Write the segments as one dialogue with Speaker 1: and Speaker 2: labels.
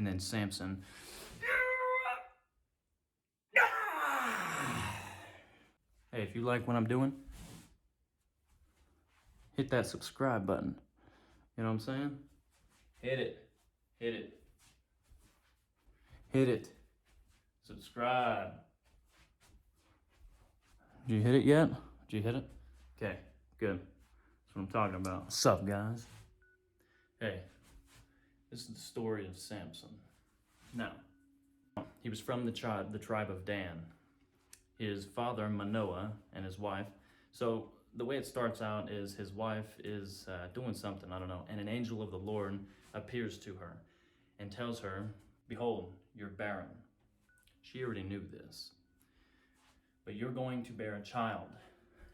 Speaker 1: And then Samson. Hey, if you like what I'm doing, hit that subscribe button. You know what I'm saying? Hit it. Hit it. Hit it. Subscribe. Did you hit it yet? Did you hit it? Okay, good. That's what I'm talking about. What's up, guys? Hey, this is the story of Samson. Now, he was from the tribe of Dan. His father, Manoah, and his wife. So the way it starts out is his wife is doing something, I don't know, and an angel of the Lord appears to her and tells her, "Behold, you're barren." She already knew this. "But you're going to bear a child,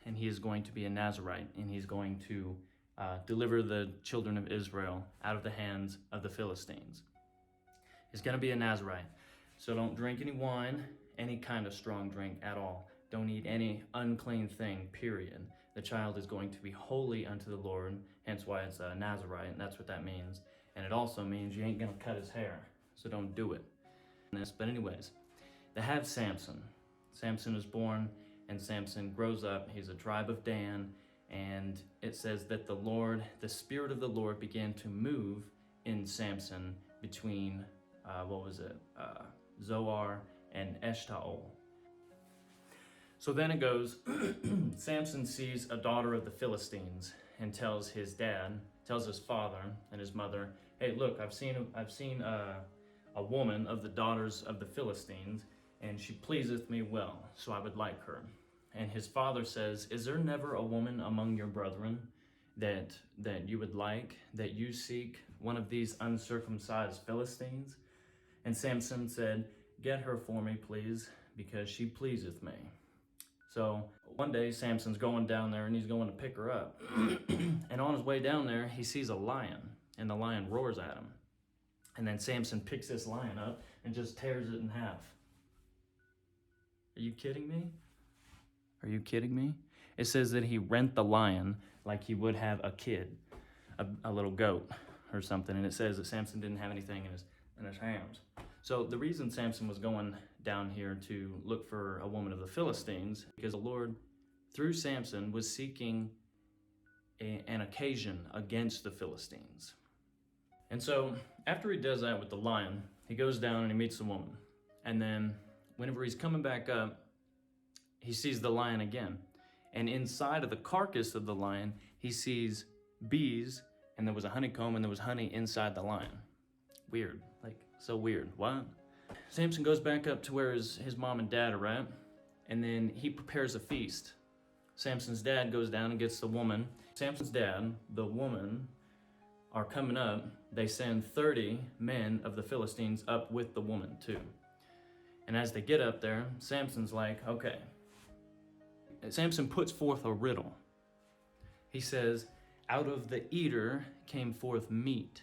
Speaker 1: and he is going to be a Nazarite, and he's going to deliver the children of Israel out of the hands of the Philistines. He's going to be a Nazarite. So don't drink any wine, any kind of strong drink at all. Don't eat any unclean thing, period. The child is going to be holy unto the Lord," hence why it's a Nazarite, and that's what that means. And it also means you ain't going to cut his hair, so don't do it. But anyways, they have Samson. Samson is born, and Samson grows up. He's a tribe of Dan, and it says that the Spirit of the Lord began to move in Samson between, Zoar and Eshtaol. So then it goes, Samson sees a daughter of the Philistines and tells his father and his mother, "Hey, look, I've seen a woman of the daughters of the Philistines, and she pleaseth me well, so I would like her." And his father says, "Is there never a woman among your brethren that you would like, that you seek one of these uncircumcised Philistines?" And Samson said, "Get her for me, please, because she pleaseth me." So one day Samson's going down there and he's going to pick her up. And on his way down there, he sees a lion, and the lion roars at him. And then Samson picks this lion up and just tears it in half. Are you kidding me? Are you kidding me? It says that he rent the lion like he would have a kid, a little goat or something. And it says that Samson didn't have anything in his hands. So the reason Samson was going down here to look for a woman of the Philistines, because the Lord, through Samson, was seeking an occasion against the Philistines. And so after he does that with the lion, he goes down and he meets the woman. And then whenever he's coming back up, he sees the lion again. And inside of the carcass of the lion, he sees bees, and there was a honeycomb, and there was honey inside the lion. Weird, like so weird. What? Samson goes back up to where his mom and dad are at, and then he prepares a feast. Samson's dad goes down and gets the woman. Samson's dad, the woman, are coming up. They send 30 men of the Philistines up with the woman too. And as they get up there, Samson's like, okay. Samson puts forth a riddle. He says, "Out of the eater came forth meat,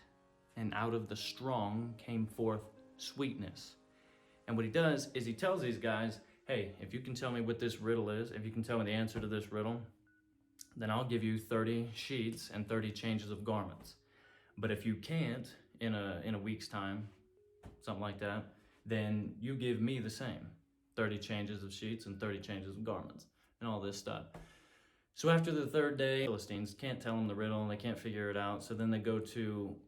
Speaker 1: and out of the strong came forth sweetness." And what he does is he tells these guys, "Hey, if you can tell me what this riddle is, if you can tell me the answer to this riddle, then I'll give you 30 sheets and 30 changes of garments. But if you can't, in a week's time, something like that, then you give me the same, 30 changes of sheets and 30 changes of garments," and all this stuff. So after the third day, the Philistines can't tell them the riddle, and they can't figure it out. So then they go to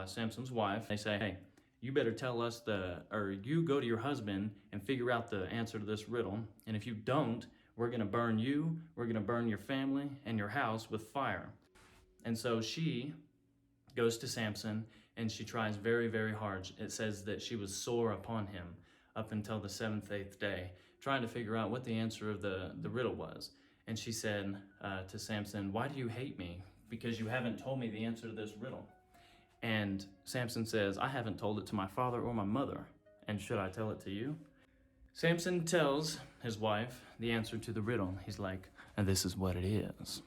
Speaker 1: Samson's wife. They say, "Hey, you better tell us you go to your husband and figure out the answer to this riddle. And if you don't, we're going to burn you, we're going to burn your family and your house with fire." And so she goes to Samson, and she tries very, very hard. It says that she was sore upon him up until the 7th, 8th day, trying to figure out what the answer of the riddle was. And she said to Samson, "Why do you hate me? Because you haven't told me the answer to this riddle." And Samson says, "I haven't told it to my father or my mother, and should I tell it to you?" Samson tells his wife the answer to the riddle. He's like, "And this is what it is."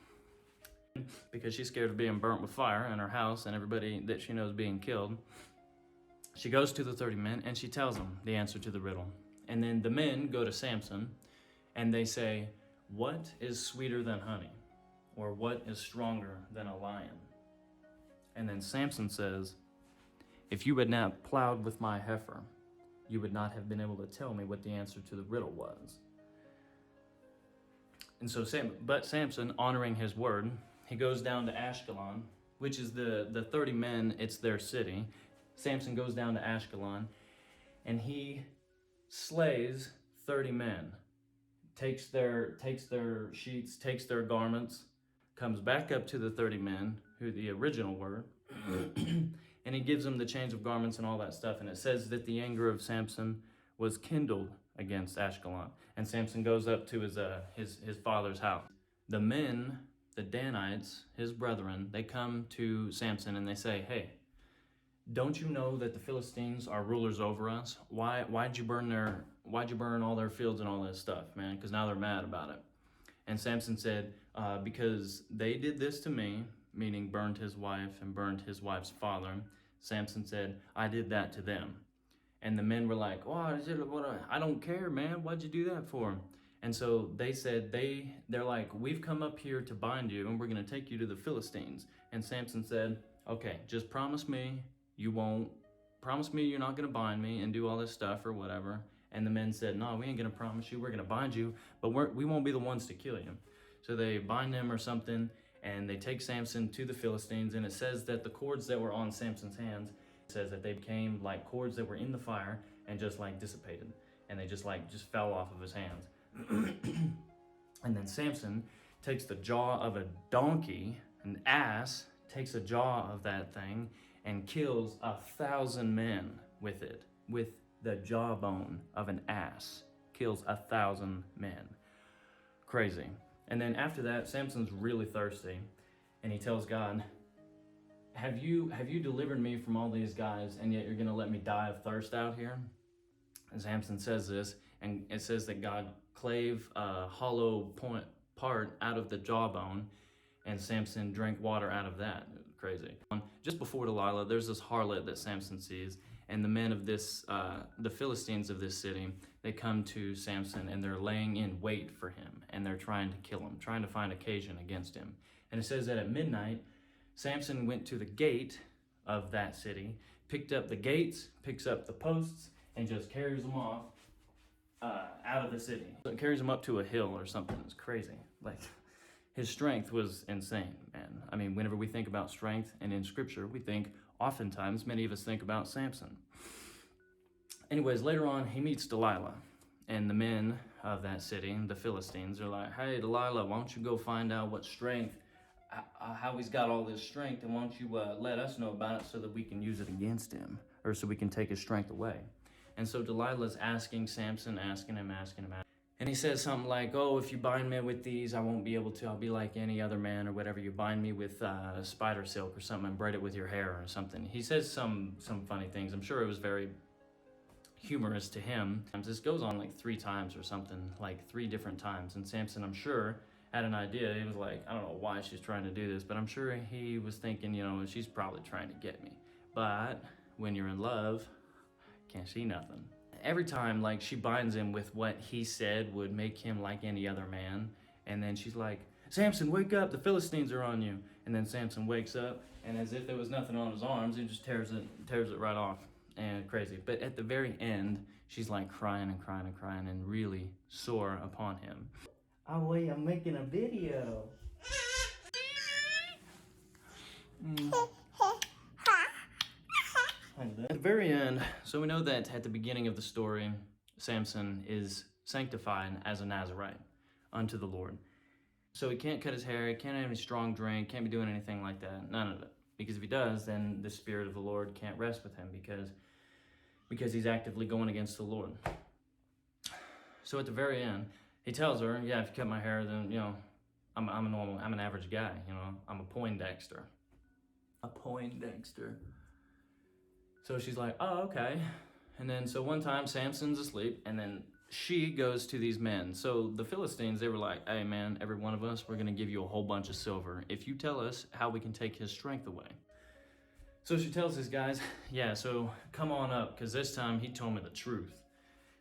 Speaker 1: Because she's scared of being burnt with fire in her house and everybody that she knows being killed, she goes to the 30 men and she tells them the answer to the riddle. And then the men go to Samson and they say, "What is sweeter than honey? Or what is stronger than a lion?" And then Samson says, If you had not plowed with my heifer, you would not have been able to tell me what the answer to the riddle was. And so, but Samson, honoring his word, he goes down to Ashkelon, which is the 30 men, it's their city. Samson goes down to Ashkelon, and he slays 30 men, takes their sheets, takes their garments, comes back up to the 30 men, who the original were, and he gives them the change of garments and all that stuff. And it says that the anger of Samson was kindled against Ashkelon. And Samson goes up to his father's house. The men, the Danites, his brethren, they come to Samson and they say, hey, don't you know that the Philistines are rulers over us? Why'd you burn all their fields and all this stuff, man? Because now they're mad about it. And Samson said, because they did this to me, meaning burned his wife and burned his wife's father. Samson said, I did that to them. And the men were like, oh, I don't care, man. Why'd you do that for? And so they said, they're like, we've come up here to bind you and we're going to take you to the Philistines. And Samson said, okay, just promise me you're not going to bind me and do all this stuff or whatever. And the men said, no, we ain't going to promise you. We're going to bind you, but we won't be the ones to kill you. So they bind him or something, and they take Samson to the Philistines. And it says that the cords that were on Samson's hands, it says that they became like cords that were in the fire and just like dissipated. And they just fell off of his hands. And then Samson takes the jaw of a donkey, an ass, takes a jaw of that thing and kills 1,000 men with it, with the jawbone of an ass. Kills 1,000 men. Crazy. And then after that, Samson's really thirsty, and he tells God, have you delivered me from all these guys, and yet you're going to let me die of thirst out here? And Samson says this, and it says that God clave a hollow part out of the jawbone, and Samson drank water out of that. Crazy. Just before Delilah, there's this harlot that Samson sees, and the men of this, the Philistines of this city, they come to Samson and they're laying in wait for him, and they're trying to kill him, trying to find occasion against him. And it says that at midnight, Samson went to the gate of that city, picked up the gates, picks up the posts, and just carries them off out of the city. So it carries them up to a hill or something. It's crazy. Like, his strength was insane, man. I mean, whenever we think about strength and in scripture, we think, oftentimes, many of us think about Samson. Anyways, later on, he meets Delilah, and the men of that city, the Philistines, are like, hey, Delilah, why don't you go find out what strength, how he's got all this strength, and why don't you let us know about it so that we can use it against him, or so we can take his strength away. And so Delilah's asking Samson, asking him. And he says something like, oh, if you bind me with these, I won't be able to. I'll be like any other man or whatever. You bind me with spider silk or something and braid it with your hair or something. He says some funny things. I'm sure it was very humorous to him. This goes on like 3 times or something, like 3 different times. And Samson, I'm sure, had an idea. He was like, I don't know why she's trying to do this, but I'm sure he was thinking, you know, she's probably trying to get me. But when you're in love, can't see nothing. Every time, like, she binds him with what he said would make him like any other man. And then she's like, Samson, wake up, the Philistines are on you. And then Samson wakes up, and as if there was nothing on his arms, he just tears it right off. And crazy. But at the very end, she's like crying and really sore upon him. Oh wait, I'm making a video. At the very end, so we know that at the beginning of the story, Samson is sanctified as a Nazarite unto the Lord. So he can't cut his hair, he can't have any strong drink, can't be doing anything like that, none of it. Because if he does, then the Spirit of the Lord can't rest with him because he's actively going against the Lord. So at the very end, he tells her, yeah, if you cut my hair, then, you know, I'm an average guy, you know, I'm a Poindexter. A Poindexter. So she's like, oh, okay. And then, so one time Samson's asleep, and then she goes to these men. So the Philistines, they were like, hey man, every one of us, we're gonna give you a whole bunch of silver if you tell us how we can take his strength away. So she tells these guys, yeah, so come on up, because this time he told me the truth.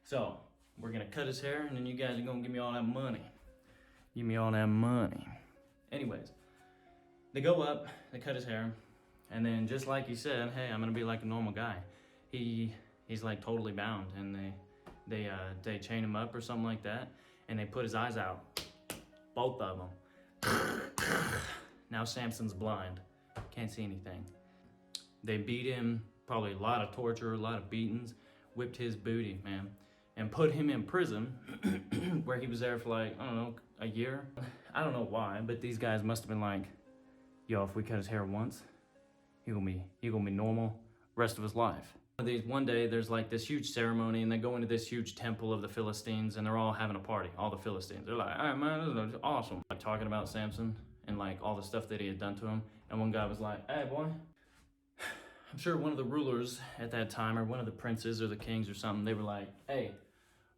Speaker 1: So we're gonna cut his hair, and then you guys are gonna give me all that money. Give me all that money. Anyways, they go up, they cut his hair, And then just like he said, hey, I'm gonna be like a normal guy. He's like totally bound, and they chain him up or something like that, and they put his eyes out, both of them. Now Samson's blind, can't see anything. They beat him, probably a lot of torture, a lot of beatings, whipped his booty, man, and put him in prison where he was there for like, I don't know, a year. I don't know why, but these guys must have been like, yo, if we cut his hair once, he gonna be normal rest of his life. One day there's like this huge ceremony, and they go into this huge temple of the Philistines, and they're all having a party, all the Philistines. They're like, all right, man, this is awesome. Like talking about Samson and like all the stuff that he had done to him. And one guy was like, hey boy, I'm sure one of the rulers at that time, or one of the princes or the kings or something, they were like, hey,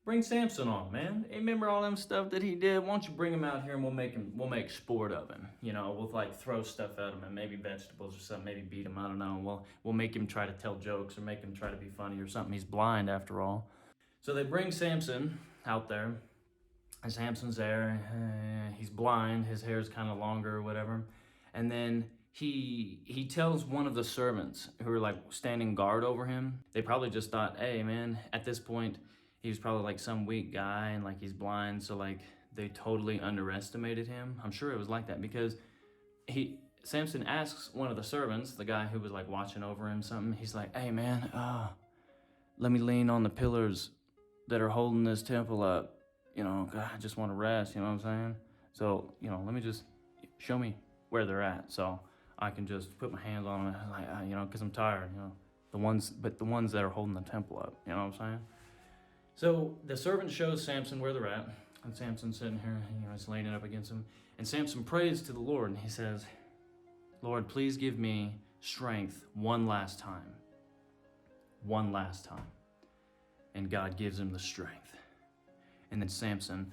Speaker 1: bring Samson on, man. Hey, remember all them stuff that he did? Why don't you bring him out here and we'll make sport of him. You know, we'll like throw stuff at him and maybe vegetables or something, maybe beat him, I don't know. We'll make him try to tell jokes or make him try to be funny or something. He's blind after all. So they bring Samson out there, and Samson's there. He's blind, his hair's kind of longer or whatever. And then he tells one of the servants who are like standing guard over him. They probably just thought, hey man, at this point, he was probably like some weak guy and like he's blind, so like they totally underestimated him. I'm sure it was like that because Samson asks one of the servants, the guy who was like watching over him something, he's like, hey man, let me lean on the pillars that are holding this temple up. You know, God, I just want to rest, you know what I'm saying? So, you know, let me just show me where they're at so I can just put my hands on them, like, you know, because I'm tired, you know. The ones that are holding the temple up, you know what I'm saying? So the servant shows Samson where they're at, and Samson's sitting here, you know, he's leaning up against him. And Samson prays to the Lord, and he says, Lord, please give me strength one last time. One last time. And God gives him the strength. And then Samson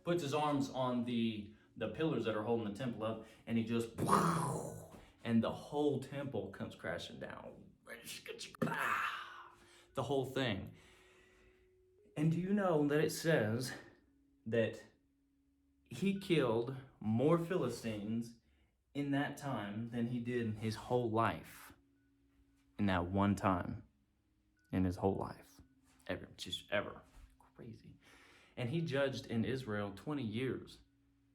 Speaker 1: puts his arms on the pillars that are holding the temple up, and he just, and the whole temple comes crashing down. The whole thing. And do you know that it says that he killed more Philistines in that time than he did in his whole life? In that one time. In his whole life. Ever. Crazy. And he judged in Israel 20 years.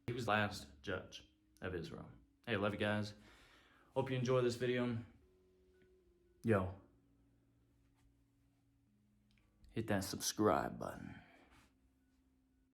Speaker 1: He was the last judge of Israel. Hey, I love you guys. Hope you enjoy this video. Yo. Hit that subscribe button.